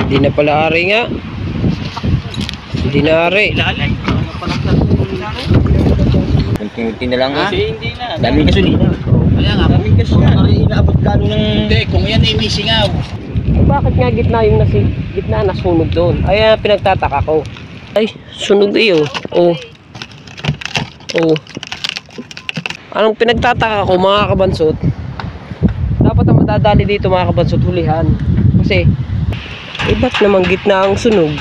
Hindi na pala ari nga. Hindi na ari. Kunti-kunti na lang Kasi hindi na. Daming gasolina. Kaya nga, Daming gasolina. Inaabot gano'n ng... hindi, kung yan ay may singaw. Bakit nga gitna yung gitna nasunog doon? Ay, pinagtataka ko. Ay, sunog iyo. Oh. Oh. Anong pinagtataka ko mga kabansot? Dapat ang madadali dito mga kabansot hulihan. Kasi, ba't naman gitna ang sunog?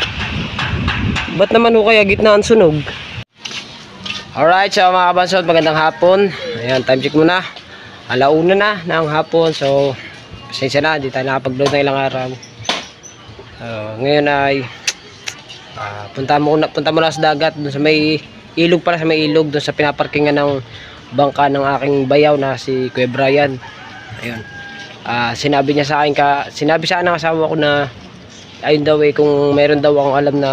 Ba't naman ho kaya gitna ang sunog? Alright, so mga kabansot, magandang hapon. Ayan, time check muna. Alauna na ng hapon. So, pasensya na, hindi tayo nakapag-load ng ilang araw. Ngayon ay punta mo na sa dagat, dun sa may ilog pala, sa may ilog, dun sa pinaparkingan ng bangka ng aking bayaw na si Kuya Brian. Ayun. Sinabi niya sa akin sinabi sa akin ng asawa ko na ayun daw kung meron daw akong alam na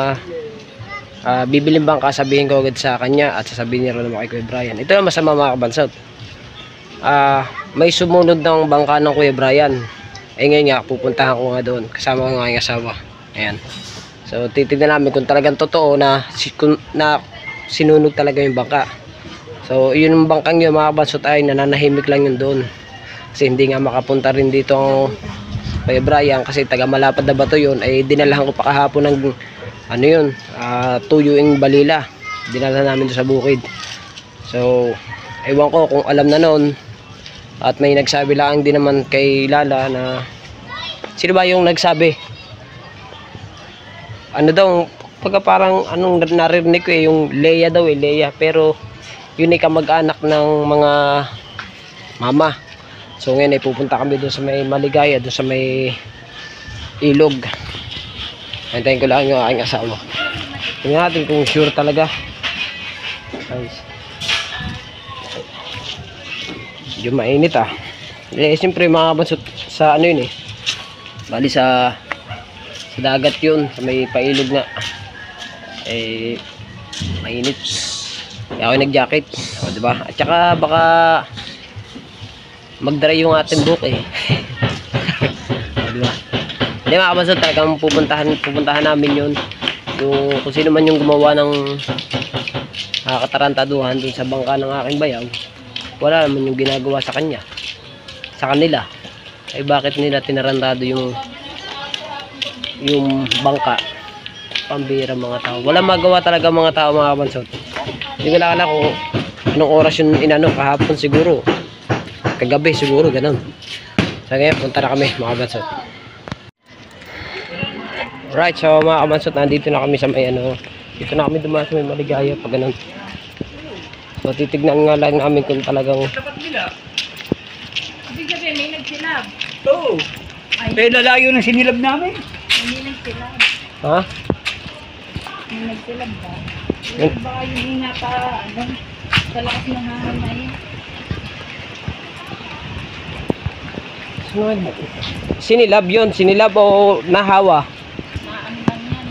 bibiling bangka, sabihin ko agad sa kanya at sasabihin niya rin naman kay Kuya Brian. Ito ang masama mga kabansot. May sumunod ng bangka ng Kuya Brian. Ngayon nga, pupuntahan ko nga doon kasama ko nga ang asawa. Ayan. So titignan namin kung talagang totoo na sinunog talaga yung bangka. So yun yung bangkang yun mga kabansot ay nananahimik lang yun doon. Kasi hindi nga makapunta rin dito ang Kuya Brian kasi taga Malapad na Bato yun. Ay dinalahan ko pa kahapon ng ano yun, tuyuing balila. Dinala namin doon sa bukid. So ewan ko kung alam na noon. At may nagsabi lang din naman kay Lala na sino ba yung nagsabi? Ano daw, pagka parang anong narinig ko yung Leia daw Leia, pero yun ay kamag-anak ng mga mama. So ngayon ay pupunta kami doon sa may Maligaya, doon sa may ilog. Antayin ko lang yung aking asawa. Tingnan natin kung sure talaga. Guys. Medyo mainit siyempre mga kabansot sa ano yun bali sa dagat yun, sa may pailog na mainit. Kaya ako nag-jacket, diba? At saka baka mag-dry yung ating book diba? Hindi mga kabansot, talagang pupuntahan namin yun. Yung kung sino man yung gumawa ng katarantaduhan dun sa bangka ng aking bayaw, wala naman yung ginagawa sa kanila. Ay bakit nila tinarantado yung bangka? Pambira mga tao. Wala magawa talaga mga tao mga kabansot. Hindi ko lang kung anong oras yung inano, kahapon siguro. Kagabi siguro, ganun. So ngayon, punta na kami mga kabansot. Alright, so mga kabansot, nandito na kami sa may dito na kami dumaan sa may Maligaya pag ganun. So titignan nga lang namin kung talagang Ibig sabihin, may nagsilab. Oo. Eh, lalayo ng sinilab namin. Hindi nagsilab. ha? May nagsilab ba? Baka yung hinata, sa lakas ng hangin na yun. Sinilab yun, sinilab o nahawa? Maano lang yan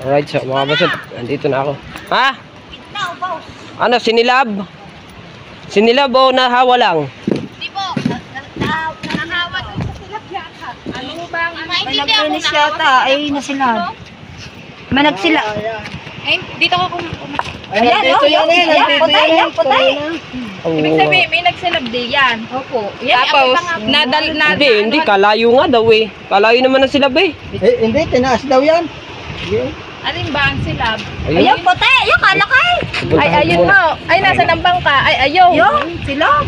Alright, so mga kabansot, nandito na ako. Ha? Ano, sinilab? Sinilab o nahawa lang? Di po, nahawat ko sa silab yata. Ano ba ang May nag-finish yata, ay nasilab. May nagsilab. Ay, dito ko Ayan, yan, putay. Ibig sabihin, may nagsilab din yan. Opo. Yan, Tapos, hindi, kalayo nga daw Kalayo naman ang silab Hindi, tinaas daw yan. Alin ba ang silab? Ayan, putay. Ayan, kalakay. Ay, ayun mo. Ay, nasa ng bangka. Ay, ayaw. Yung, silab.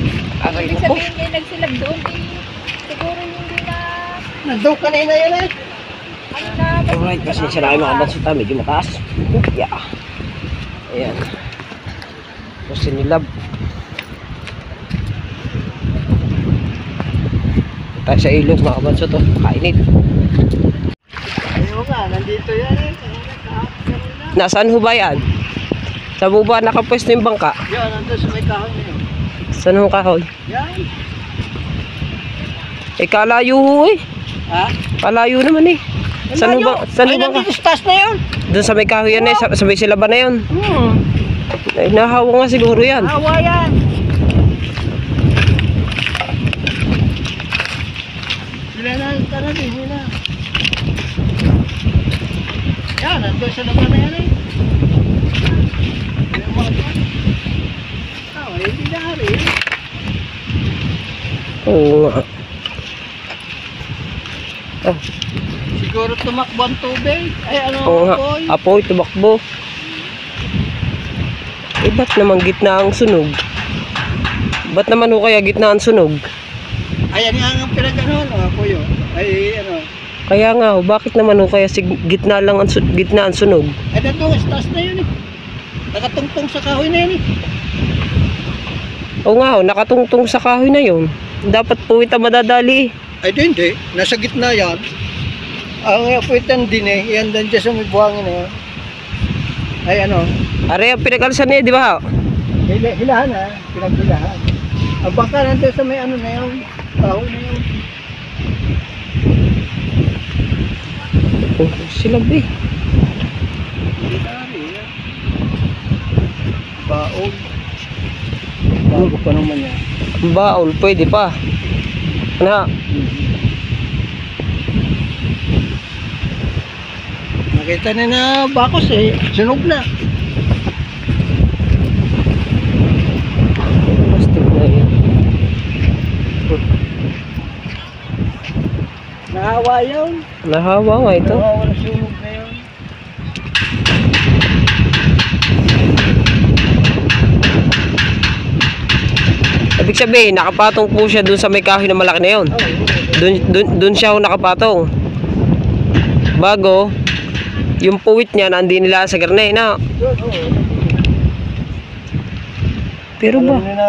Ibig sabihin, may nagsilab doon. Siguro hindi na... Nandun kanina yan Ano na... Alright, kasi siya na kayo mga kabansot medyo mataas. Yeah. Ayan. So sinilab. Tayo sa ilog mga kabansot kainit. Ayaw nga, nandito yan Nasaan ho ba yan? Sa buba nakapwesto yung bangka? Yan, nandun sa may kahoy na yun. Saan ho kahoy? Yan. Kalayo ho Ha? Kalayo naman Saan ho ba? Saan ho ba? Nandito sa taas na yun. Doon sa may kahoy yan sa may silaban na yun. Ay, nahawa nga siguro yan. Hawa yan. Sila na ang karating, sila. Yan, nandun sa naman na yan eh. Yung mga tuwan. Hindi na hari. Oo nga. Ah, Siguro tumakbo ang tubig. Ay, ano, oo nga. boy? Apoy, tumakbo. Eh, ba't naman gitna ang sunog? Ba't naman ho kaya gitna ang sunog? Ayan nga ang pinag-ano, ako yun. Ay, ano. Kaya nga ho, bakit naman ho kaya gitna lang ang, gitna ang sunog? Ay, nandun, taas na yun eh. Nakatungtong sa kahoy na yun eh. Oo nga ho, nakatungtong sa kahoy na yun. Dapat po ito madadali. Ay, hindi. Nasa gitna yan. Ang apuitan din eh. Yan dan dyan sa may buhangin na yan. Ay, ano. Are, ang pinag-alsan niya, di ba? Hilahan ha. Pinaghilahan. Ang baka nandun sa may ano na yun. Kahoy na yun. Oh, silab eh. Baog. Bago pa naman yan. Baol, pwede pa. Ano? Nakita na na bakos eh. Sunog na. Plastic na yun. Nahawa yun. Nahawa nga ito. Nahawa na sunog na yun. Ibig sabihin, nakapatong po siya dun sa may kahoy na malaki na yun. Dun siya ho nakapatong. Bago, yung puwit niya nandi nila sa garne na. Pero ba, Alam nyo na.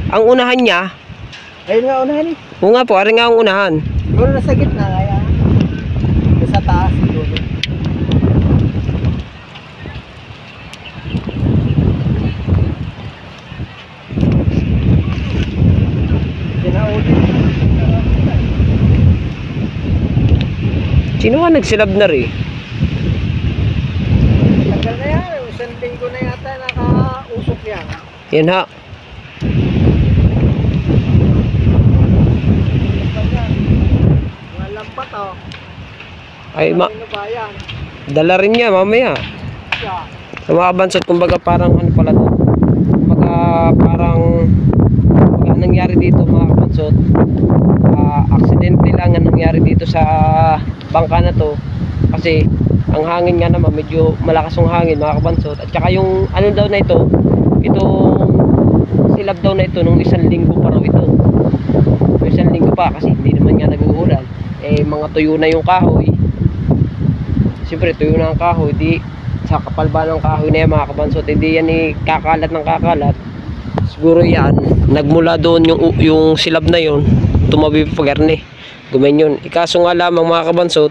ang unahan niya, Ayun nga unahan eh. oo nga po, ari nga ang unahan. Siguro nasa gitna kaya. Nasa taas siguro. Sinauli. Sino nga nagsilab na rin? Tagal na yan. Isang linggo na yata nakausok yan. Yan ha. Mga lampat oh. Ay, Ano ba yan? dala rin niya mamaya. Siya. Sa mga bansot, kumbaga parang ano pala to. Kumbaga parang nangyari dito mga kabansot. Aksidente lang ang nangyari dito sa bangka na to. Kasi ang hangin nga naman, medyo malakas yung hangin mga kabansot. At saka yung ano daw na ito, itong silab daw na ito nung 1 linggo pa raw ito. Yung 1 linggo pa kasi hindi naman nga nag-uulan. Eh mga tuyo na yung kahoy. Siyempre tuyo na ang kahoy, di sa kapal ba ng kahoy na yan mga kabansot, hindi yan kakalat ng kakalat. Siguro yan, nagmula doon yung silab na yon, tumabi pa garne. Gumanyon. Ikaso nga lamang mga kabansot,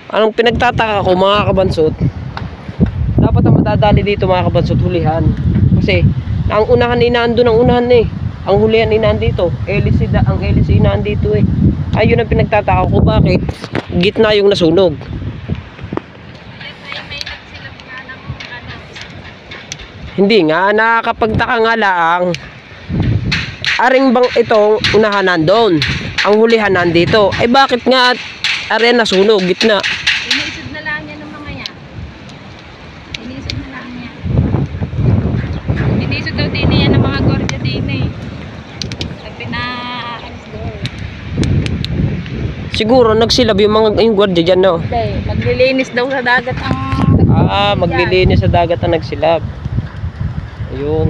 anong pinagtataka ko mga kabansot, dapat ang madadali dito mga kabansot, hulihan. Kasi ang unahan inaandun ang unahan eh. Ang hulihan inaan dito. Ang LC inaan dito eh. Ayun ang pinagtataka ko, bakit gitna yung nasunog. Hindi nga, nakakapagtaka nga lang. Aring bang itong unahan nandun, ang hulihan nandito. Ay bakit nga aring nasunog, gitna? Iniisip na lang yan ng mga yan. Iniisip na lang yan. Iniisip daw din yan ng mga gwardiya din eh. Sa pinaalis doon. Siguro nagsilab yung gwardiya dyan, no? Hindi, maglilinis daw sa dagat ang... Maglilinis sa dagat ang nagsilab. Ayun.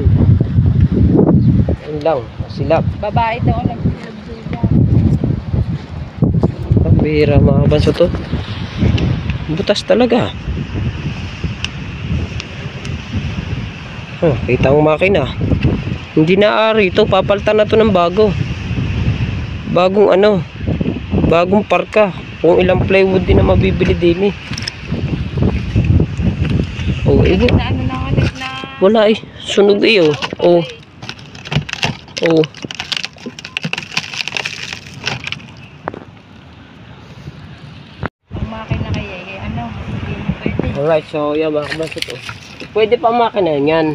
Ayun lang, silab. Babae daw ang nagsilab-silab. Pambihira mga kabanso to. Butas talaga. Kita ang makina. Hindi na ari ito, papalitan na to ng bago. Bagong ano, bagong parka. Kung ilang plywood din na mabibili din eh. Oh, ibo. Na ano na ulit na... Wala eh. Sunog eh oh. Oh. Oh. Ang makina kaya eh, ano, hindi mo pwede. Alright, so yan mga kabansot oh. Pwede pa makina yan.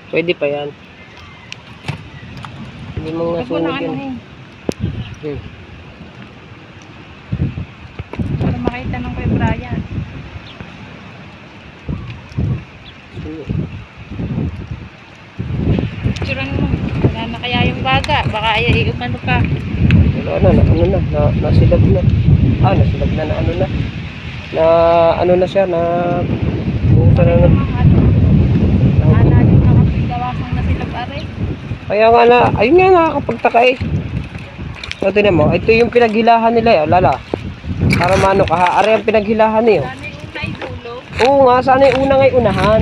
Pwede pa yan. Hindi mo nga Huwag mo na sunog ano yan. eh. Brian. Picturean mo. Wala na kaya yung baga. Baka ay umano pa. Nasilab na. Nasilab na ano na. Ano na siya, buta na Ano yung nakapagdawasang na sila pare? Kaya nga ayun nga nakakapagtaka eh. So, tinan mo, ito yung pinaghilahan nila eh, lala. Para mano ka ha, ari ang pinaghilahan niyo. Sana yung una idulo. Oo nga, sana yung una ngay unahan.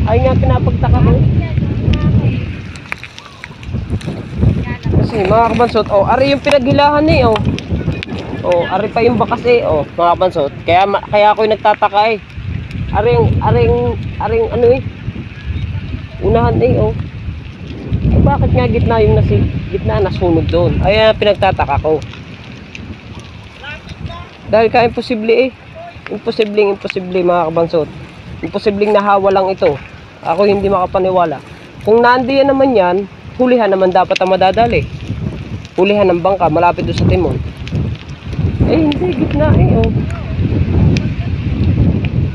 Ayun nga pinapagtaka ko. Kasi mga kabansot, ari yung pinaghilahan eh, ari pa yung bakas eh, mga kabansot. Kaya ako yung nagtataka eh. Aring ano eh. Unahan eh, bakit nga gitna yung nasunog doon? Ay, pinagtataka ko. Dahil imposible eh. Imposible mga kabansot. Imposibleng nahawa lang ito. Ako hindi makapaniwala. Kung nandiyan naman yan, hulihan naman dapat ang madadali. Hulihan ng bangka, malapit doon sa timon. Hindi, gitna eh,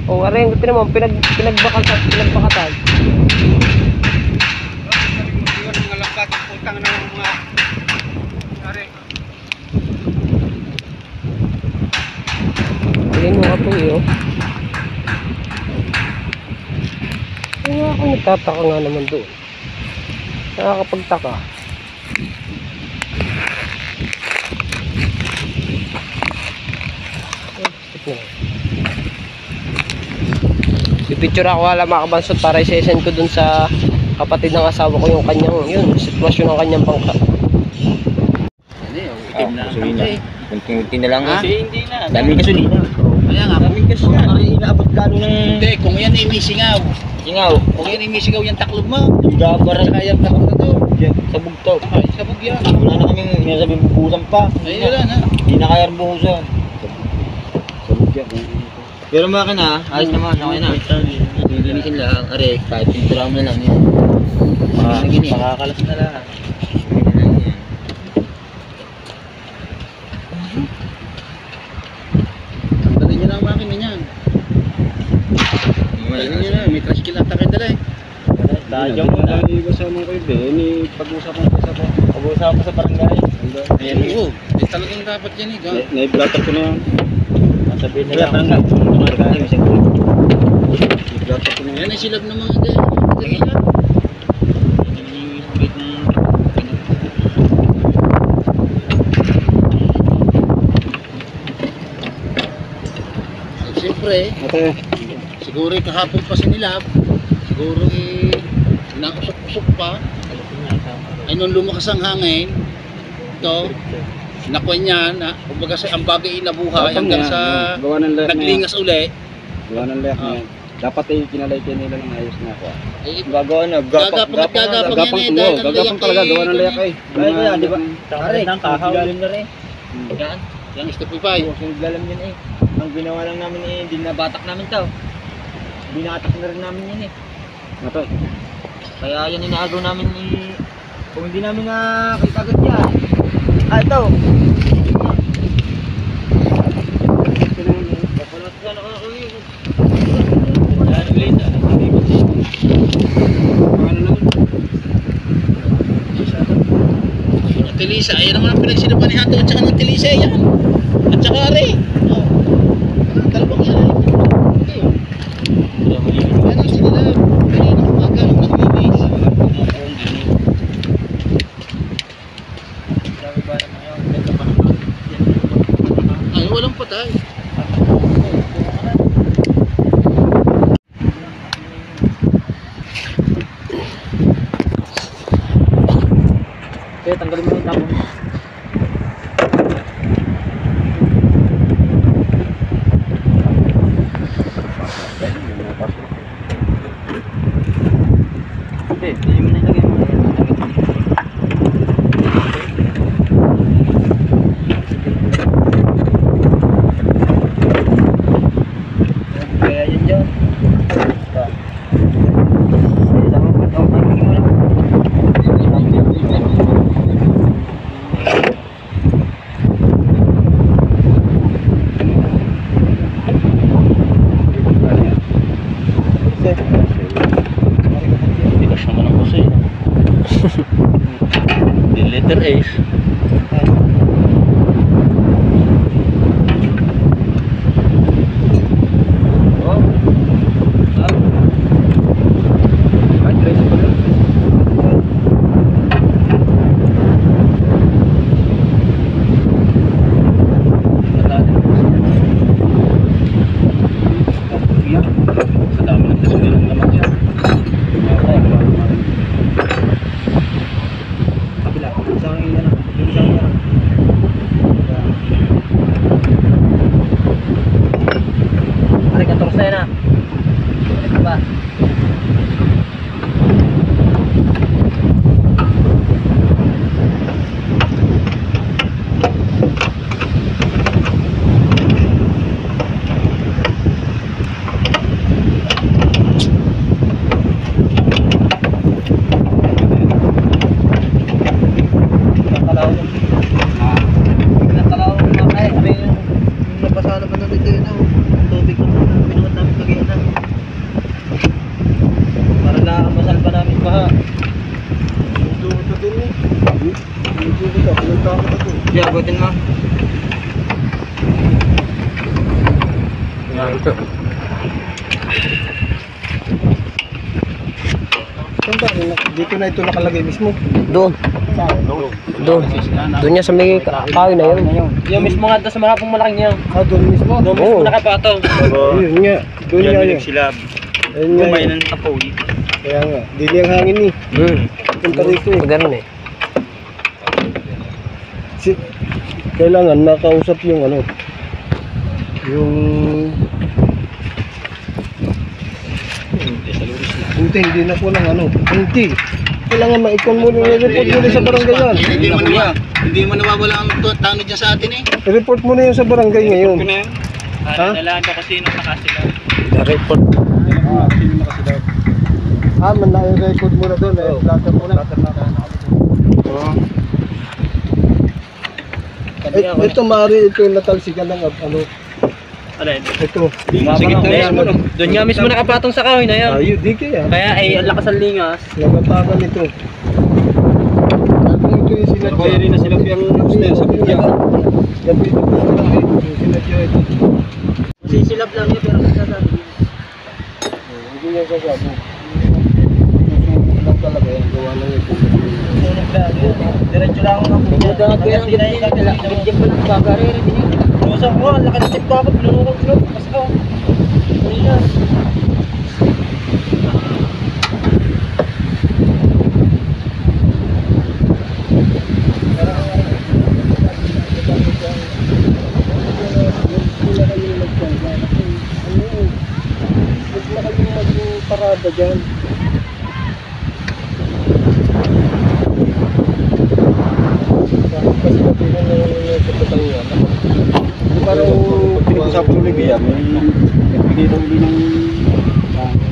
aray, ito naman, pinagbakatan. Mga lambat, utang na ng mga are. Ayan mo nga po Kaya ako nagtataka nga naman doon. Nakakapagtaka. Pipicture ako wala mga kabansot para i-send ko dun sa kapatid ng asawa ko yung kanyang sitwasyon ng kanyang bangka. Kunti na lang ha. Kasi hindi na. Daming gasolina. Kaya nga, Daming gasolina. Inaabot gano ng hindi, kung yan ay may singaw. singaw. Kung yan ay may singaw yung taklob mo. Gabar Saka yung taklob na to. sa bugto. Ay, sabog yan. Wala na kaming sinasabing buhusan pa. Ay, wala na. Hindi na kaya buhusan. Pero makina, ayos naman, okay na. Lilinisin lang, are, kahit pintura mo na lang yun. Makakalas na lang. Tanggalin nyo na ang makina niyan. Tanggalin nyo na. May trash kill ata kayo dala eh. Dadyo mo na. Kasama ko yun, pag-usapan ko sa Pag-uusap mo sa barangay. Ayan, oo. Talagang dapat yan eh. na-blatter ko na yan. Sabihin nila barangay. Barangay, may siguro. I-blatter ko na yan. Yan ay silab ng mga ganyan. Siyempre, Okay. siguro kahapon pa sinilab. Siguro inausok-usok pa. Ay nung lumakas ang hangin, ito, nakuha niya na, kumbaga ang bagay nabuhay hanggang sa gawa ng layak na yan. naglingas uli. Gawa ng layak na yan. Dapat ay kinalay nila ng ayos na ako. Ay, Gagawa na. gagapang yan eh. Dahil ang Gagapang talaga, gawa ng layak eh. Ay, kaya, di ba? Tari, ng kahaw. Galim na rin. Yan. Yan, step 5. Galim yun eh. Ang ginawa lang namin eh, dinabatak namin to. Binatak na rin namin yun eh. Ito. Kaya yan inaagaw namin eh. Kung hindi namin nakita agad yan. Ito. Tilisa, ayan naman ang pinagsinapan ni Hato at saka ng Tilisa yan. At saka Ari. Oh. Dalawang yan. Okay. Yan ang sinila. Kanina umaga nung nakibilis. Ay, walang patay. Kaya tanggalin mo yung tapon. Hindi mo na ilagay mo. Kaya yun dyan. mo. Saan ba? Dito na ito nakalagay mismo. Doon. Doon. Doon niya sa may kahoy na yun. Yung mismo nga doon sa mahapong malaki niya. Ah, doon mismo. Doon Oo. mismo nakapatong. Ayun nga. Doon nga yun. Ayun nga. Kumain ng apoy. Kaya nga. Dili ang hangin eh. Punta rito eh. Ganun eh. Kailangan makausap yung ano. Yung... Hindi na po lang ano. Hindi. Kailangan ma-icon mo rin. I-report mo rin sa barangay yan. Hindi mo nawawala ang tanod niya sa atin eh. I-report mo na yan sa barangay ngayon. Ha? Nalaan ko kung sino nakasila. Na-report. Ah, man na i-record mo na doon eh. Platter mo na. Ito maaari ito yung natalsikan ng ano. Alin? Ito. Doon nga mismo nakapatong sa kahoy na yan. Ayun, di kaya. Kaya ay ang lakas ng lingas. Nagatakan ito. Kung ito yung sinadya. Kaya rin na sila yung upstairs sa bigya. Yan po ito yung sinadya ito. Masisilap lang yun pero masasabi. Hindi niya sasabi. Susunod lang talaga yan. Gawa lang ito. Diretso lang ako. Kaya ang gabigyan pa ng bagarere. Usap mo, ang laki ng tip ko ako. Pinunukot ko. Mas ako. Ayan. Parada dyan. Kasi kapinan na yung kapitangan. Hindi parang pinag-usap sa Olivia. May nagbigay daw uli ng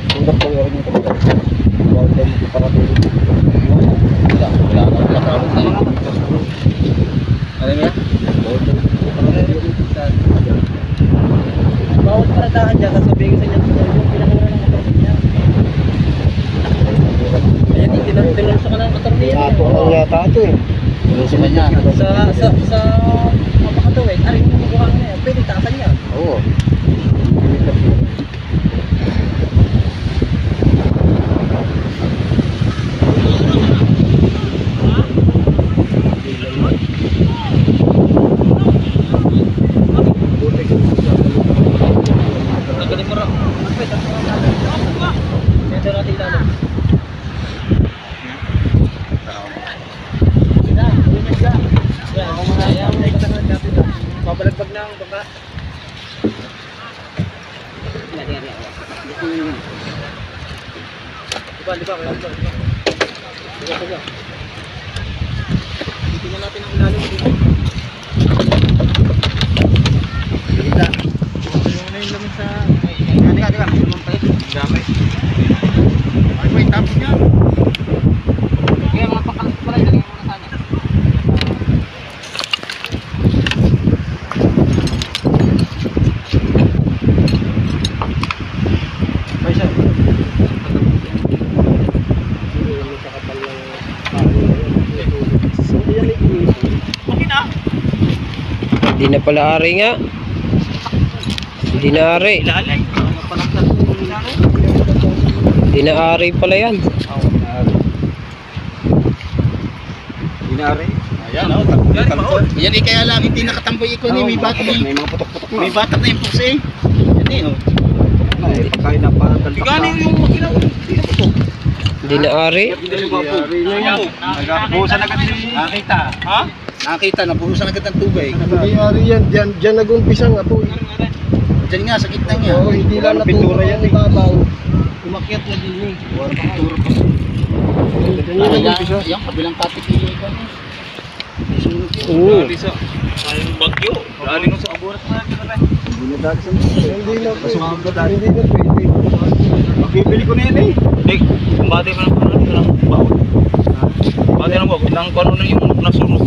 tundak pang orin yung kapitan. Bawal tayo dito para tayo. Wala na. Ano niya? Bawal tayo dito para tayo. Bawat paradahan dyan, sasabihin ko sa inyo, yung pinakamura ng motor niya. Ayan, tinulso ka ng motor niya. Ato ang yata ito eh. Sila niya. Sa mapakatawid, aring yung buhang na yan, pwede taasan niya. Oo. Nagaling mo rin. Medyo natin ilalim. Babalagbag na ang baka. Diba? Titingnan natin ang ilalim dito. Yung laman sa... Diba? Laman pa yun. Gamay. Ay, may tapos niya. Kaya mga pakalas pala, ilagay mo na sana. Hindi na pala ari nga. Hindi na ari. Hindi na ari pala yan. Ayan, oh. Yan eh, kaya lang hindi nakatamboy ikaw ni may batak. May mga putok-putok na. May batak na yung pusi. Yan eh, oh. Kaya na parang talpak na. Yung makina ko. Hindi na ari. Nagabuhusan agad si... Nakita. Ha? Nakita, nabuhusan agad ng tubig. Nangyayari yan. Diyan nag-umpisa nga po. Diyan nga, sa gitna niya. Oo, hindi lang naturo yan eh. Babaw. Umakyat na din eh. Wala pang turo pa. Diyan yung nag-umpisa. Yung kabilang kapit ko. Oo. Ang bagyo. Dali nung sa aburas na natin. Hindi na pwede. Magbibili ko na yan eh. Eh, kumbate pa ng bawal. Kumbate ng bawal. Ilang kung ano na yung nasunog.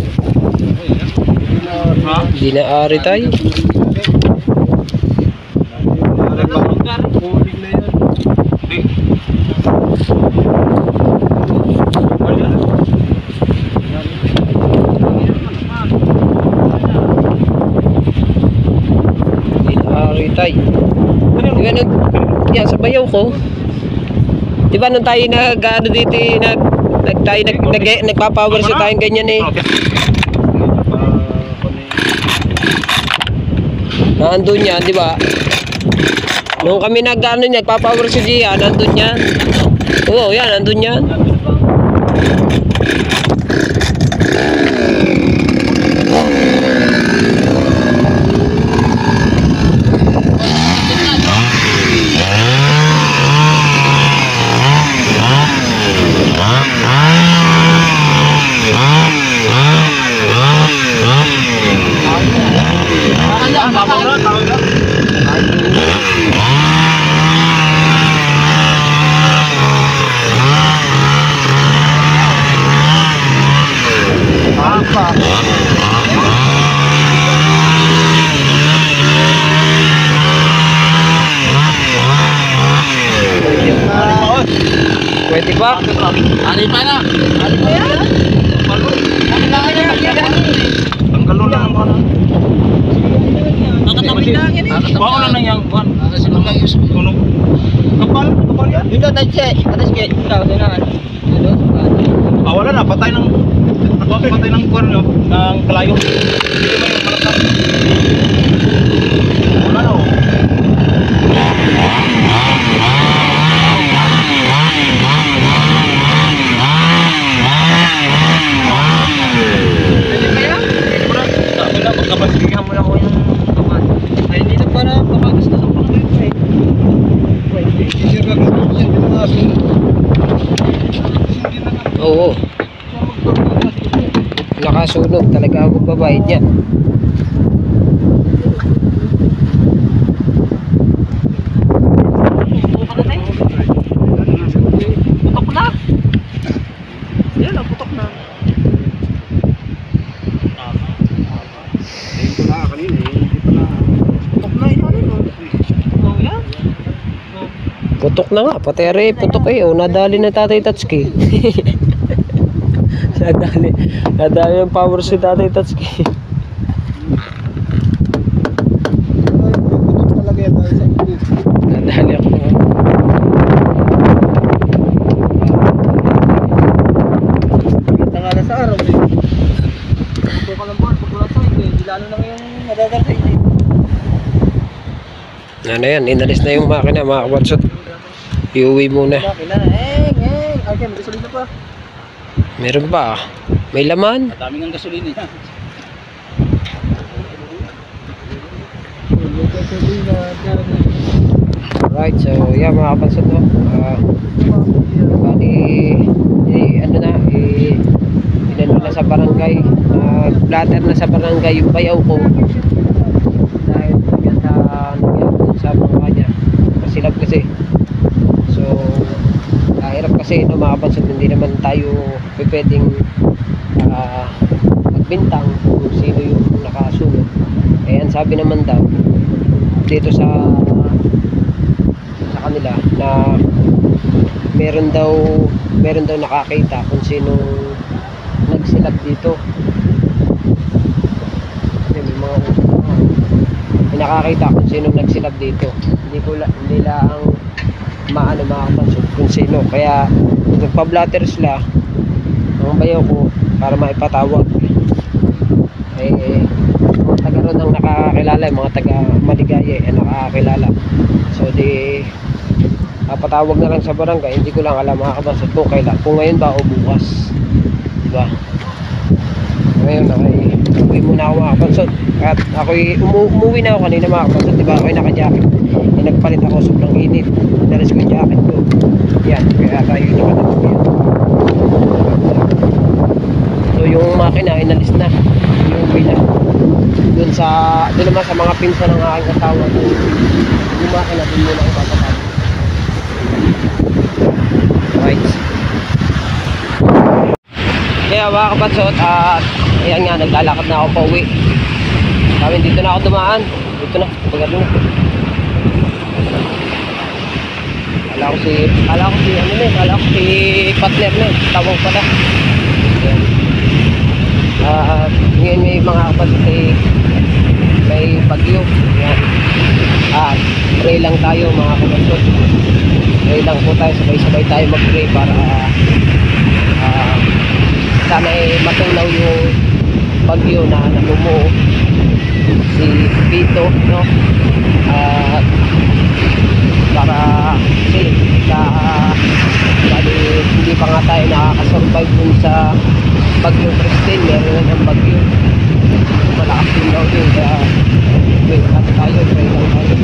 Ha? Hindi na ari tayo. Huling na yan. Tay. Di ba yan, sa bayaw ko. Di ba nung tayo nag-ano dito, nagpa-power sa tayong ganyan eh. Nandun yan, di ba? Nung kami nagpa-power sa Gia, nandun yan. Oo, yan, nandun yan. Pwede ba? Ari pa na. Tanggalon lang ang ano. Bako lang nang yang kuan. Kasi mga yung Kuno. Kapal yan. Dito, tayo atas kaya. Ikaw, doon na. Ah, wala na, patay ng kuan no, ng kalayo. Hindi ba yung malakap? Wala na. Magkabasihan mo lang ko yung kapan. Ay, dito para pakagas na sa pangkayo eh. Oo. Nakasunog talaga ako babayad niya. Putok na. Yan ang putok na. Ito na kanina, hindi pa na. Putok na yun. Oh, yan. Putok na nga, pati are putok eh. Oh, nadali na Tatay Tatsuki. nadali yung power si Tatay Tatsuki. Talaga yan tayo sa English. Nadali ako. Kita nga na sa araw eh. Putok ka lang ba? Putok lang sa ito eh. Lalo lang yung nadadal sa ito. Ano yan, inalis na yung makina mga kabansot. Iuwi muna. Makina na. Okay, may gasolina pa. Meron ba? May laman? daming ang gasolina yan. Right, so yeah mga kabansot no. Bali, ano na, inano na sa barangay. Platter na sa barangay yung bayaw ko. Dahil nagyan sa mga kanya. Masilap kasi. So, hirap kasi no mga kabansot, hindi naman tayo pwedeng magbintang kung sino yung nakasunod. Eh, ang sabi naman daw dito sa kanila na meron daw nakakita kung sino nagsilap dito. May nakakita kung sino nagsilap dito. Hindi lang maano makakapansot kung sino. Kaya nagpa-blatter sila ang bayaw ko para maipatawag. Eh, mga taga ron ang nakakakilala, mga taga Maligaya ang nakakakilala. So di patawag na lang sa barangay. Hindi ko lang alam mga kabansot kung kailan, kung ngayon ba o bukas, diba? Ngayon uwi muna ako mga kabansot, at ako'y umuwi na ako kanina mga kabansot, diba? Ako'y naka-jacket, nagpalit ako, sobrang init, nalas ko yung jacket ko yan, kaya tayo nakatapos yan. So yung makina inalis na, yung uwi na doon naman sa mga pinsa ng aking asawa. Yung makina doon muna ako papatapos. Right. Kaya mga kabansot, at ayan nga, naglalakad na ako pa uwi. Sabi dito na ako dumaan. Dito na, pagano na. Kala ko si partner na, tawag pala. Ayan. Ngayon may mga kabansot, may bagyo. Ayan. At pray lang tayo mga kabansot. Pray lang po tayo, sabay-sabay tayo mag-pray para sana matunaw yung bagyo na namumuo si Vito, no? At para kasi hindi pa nga tayo nakakasurvive dun sa bagyong Christine. Meron na ng bagyo, malakas din daw yun, kaya wait natin tayo, try lang tayo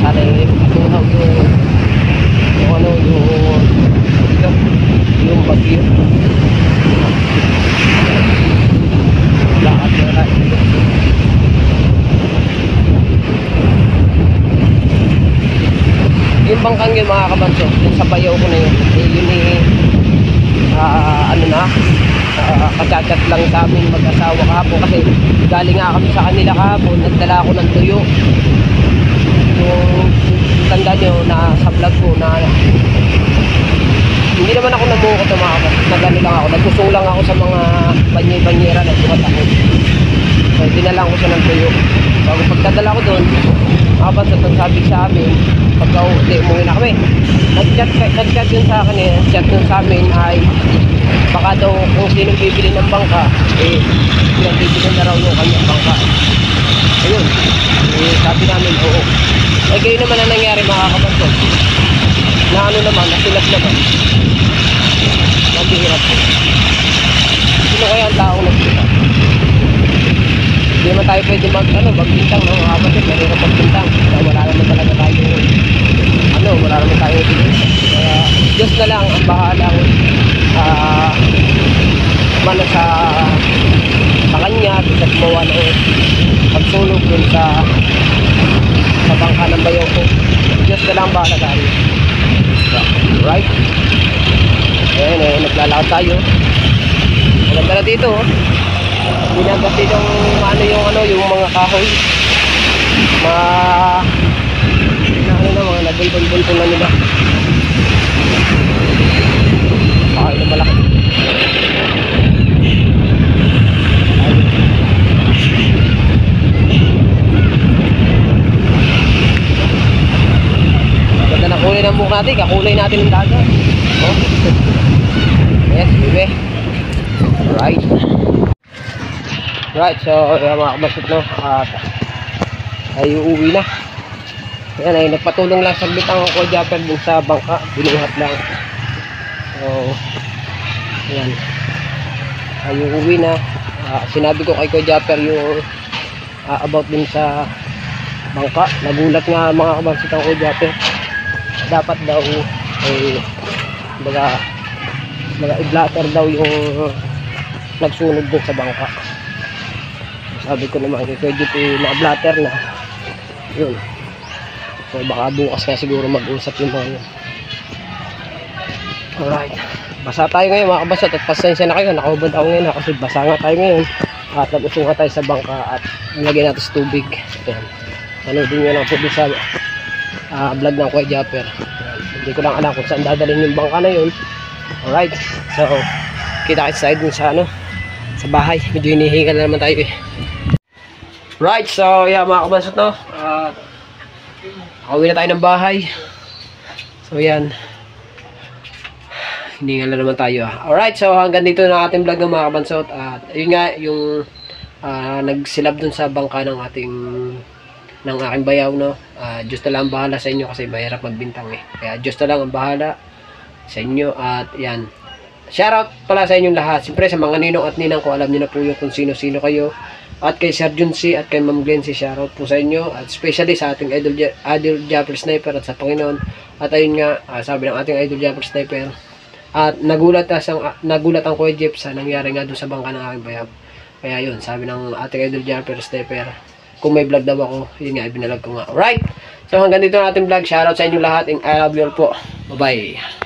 sana matunaw yung bagyo. Lahat na rin yung bangkang yun mga kabanso, yung sa bayaw ko na yun, kachat lang sa amin mag-asawa kahapon kasi galing nga kami sa kanila kahapon, nagdala ako ng tuyo. Yung tanda nyo na sa vlog ko na hindi naman ako namukot ng mga nagano lang ako, nagsusulang ako sa mga banyera, nagsukat ako. So dinalang ko siya ng tuyo. Bago pagdadala ko doon, kabanso, sabi sa amin pagka umuwi na kami, nag-chat yun sa akin chat yun sa amin ay baka daw kung sino bibili ng bangka bibili na raw yung kanyang bangka. Ayun, sabi namin oo. Kayo naman ang nangyari mga kabanso, na naman, nasilat naman, maghihirap po. Sino kaya ang taong nagsilat? Hindi naman tayo pwede magbintang ng mga kabanso, mahirap magbintang. Wala naman talaga tayo wala naman tayo kaya Diyos na lang ang bahalang mana sa kanya at gumawa ng pagsulog dun sa bangka ng bayaw ko. Diyos na lang bahala tayo, right? Ayan naglalakad tayo. Maganda na dito binagat dito yung mga kahoy mga nabulbul-bulbul na nila. Bakit na malaki. Ganda na kulay ng buhok natin, kakulay natin ng dagat. Oh. Yes, baby. Right, so mga kabasot, no, at ay uuwi na. Ayan ay nagpatulong lang saglit ang Kuya Japper dun sa bangka, binuhat lang. So ayan ay uuwi na. Sinabi ko kay Kuya Japper yung about dun sa bangka. Nagulat nga mga kabansit ang Kuya Japper, dapat daw mga i-blatter daw yung nagsunog dun sa bangka. Sabi ko naman kay Kuya Japper na-blatter na yun. So baka bukas nga siguro mag-usap yung mga yun. Alright, basa tayo ngayon mga kabasat, at pasensya na kayo, nakahubad ako ngayon kasi basa nga tayo ngayon at nag-usong nga tayo sa bangka at nilagyan natin sa tubig. Ayan, panoodin nyo lang po din sa vlog ng Kuya Japper. Hindi ko lang alam kung saan dadalhin yung bangka na yun. Alright, so kita kayo sa side sa sa bahay, medyo hinihinga na naman tayo Right, so yeah mga kabasat, no, Pauwi na tayo ng bahay. So yan, hiningal na naman tayo. Alright, so hanggang dito na ating vlog ng mga kabansot. At ayun nga, yung nagsilab dun sa bangka ng aking bayaw, no. Diyos na lang ang bahala sa inyo kasi mahirap magbintang Kaya Diyos na lang ang bahala sa inyo. At yan, shoutout pala sa inyong lahat. Siyempre sa mga ninong at ninang ko, alam niyo na po yung kung sino-sino kayo. At kay Sir Junsi at kay Ma'am Glenn, shoutout po sa inyo. At especially sa ating Idol Japper Sniper at sa Panginoon. At ayun nga, sabi ng ating Idol Japper Sniper, at nagulat ang Kuya Jeff sa nangyari nga doon sa bangka ng aking bayaw. Kaya yun, sabi ng ating Idol Japper Sniper, kung may vlog daw ako, yun nga, ibinalag ko nga. Alright, so hanggang dito na ating vlog. Shoutout sa inyo lahat and I love you all po. Bye bye.